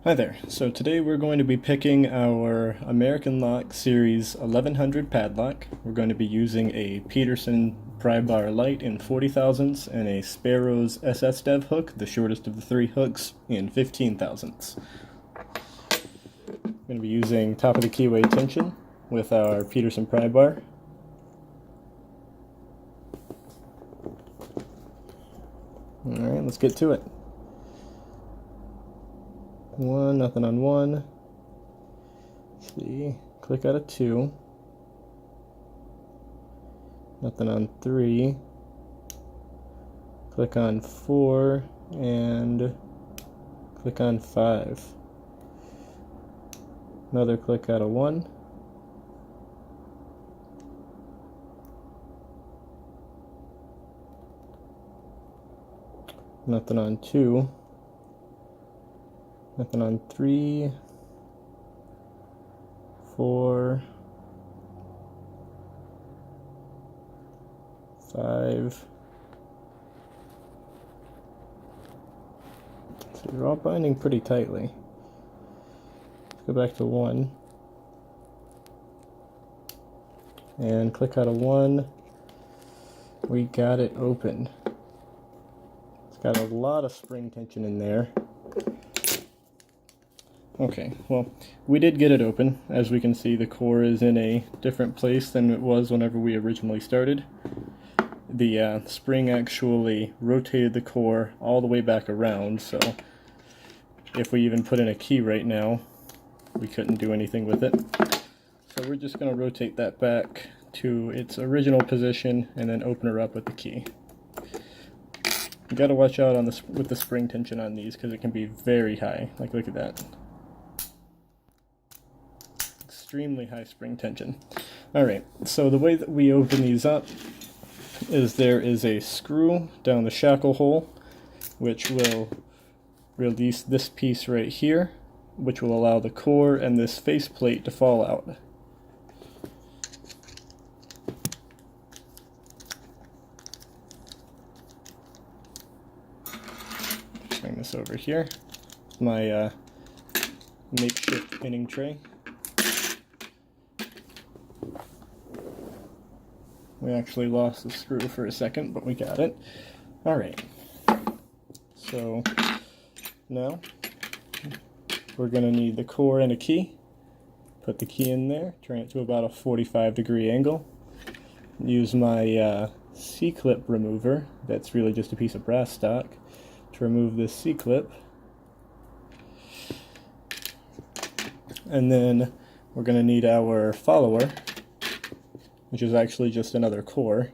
Hi there. So today we're going to be picking our American Lock Series 1100 padlock. We're going to be using a Peterson pry bar light in 40 thousandths and a Sparrows SS Dev hook, the shortest of the three hooks, in 15 thousandths. We're going to be using top of the keyway tension with our Peterson pry bar. Alright, let's get to it. One, nothing on one. Let's see, click out of two. Nothing on three. Click on four and click on five. Another click out of one. Nothing on two. Nothing on three, four, five. So they're all binding pretty tightly. Let's go back to one. And click out of one. We got it open. It's got a lot of spring tension in there. Okay, well, we did get it open. As we can see, the core is in a different place than it was whenever we originally started. The spring actually rotated the core all the way back around, so if we even put in a key right now, we couldn't do anything with it. So we're just going to rotate that back to its original position and then open her up with the key. You got to watch out on this with the spring tension on these because it can be very high. Like, look at that. Extremely high spring tension. Alright, so the way that we open these up is there is a screw down the shackle hole which will release this piece right here, which will allow the core and this faceplate to fall out. Bring this over here. My makeshift pinning tray. We actually lost the screw for a second, but we got it. Alright, so now we're going to need the core and a key. Put the key in there, turn it to about a 45-degree angle. Use my C-clip remover, that's really just a piece of brass stock, to remove this C-clip. And then we're going to need our follower, which is actually just another core.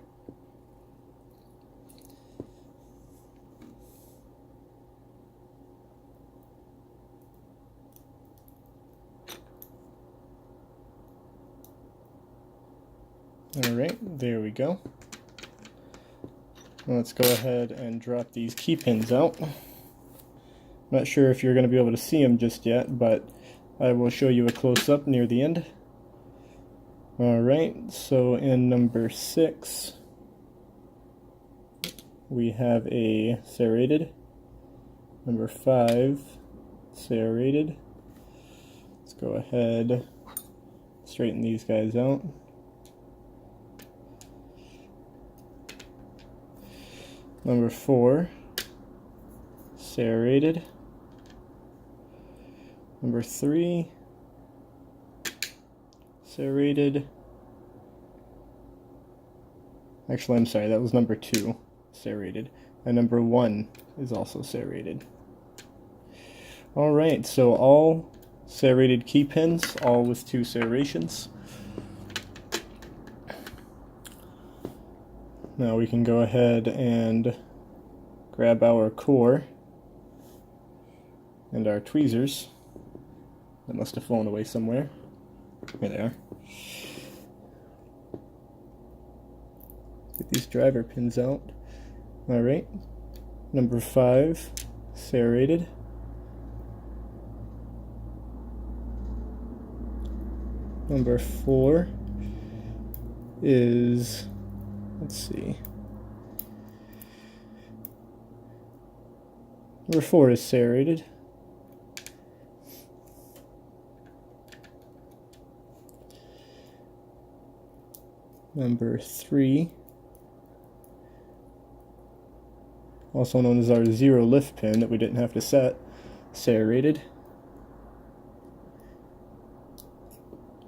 Alright, there we go. Let's go ahead and drop these key pins out. Not sure if you're going to be able to see them just yet, but I will show you a close-up near the end. Alright, so in number 6, we have a serrated. Number 5, serrated. Let's go ahead, straighten these guys out. Number 4, serrated. Number 3, serrated. Actually, I'm sorry, that was number 2, serrated. And number 1 is also serrated. Alright, so all serrated key pins, all with 2 serrations. Now we can go ahead and grab our core and our tweezers. That must have flown away somewhere. Here they are. Get these driver pins out. Alright, number 5, serrated. Number 4 is, let's see, number 4 is serrated. Number 3, also known as our 0 lift pin that we didn't have to set, serrated.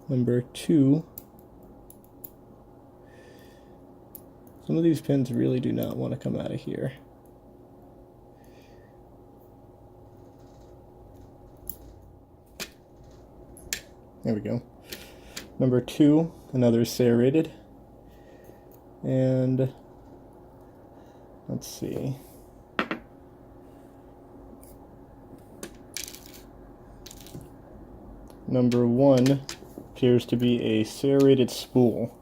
Number 2. Some of these pins really do not want to come out of here. There we go. Number 2, another serrated. And let's see. Number 1 appears to be a serrated spool.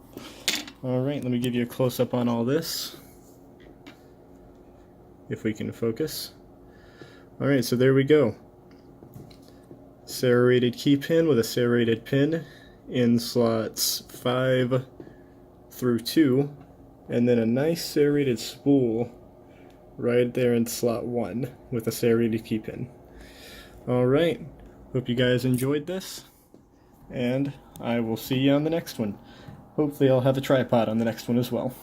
Alright, let me give you a close-up on all this, if we can focus. Alright, so there we go. Serrated key pin with a serrated pin in slots 5 through 2, and then a nice serrated spool right there in slot 1 with a serrated key pin. Alright, hope you guys enjoyed this, and I will see you on the next one. Hopefully I'll have a tripod on the next one as well.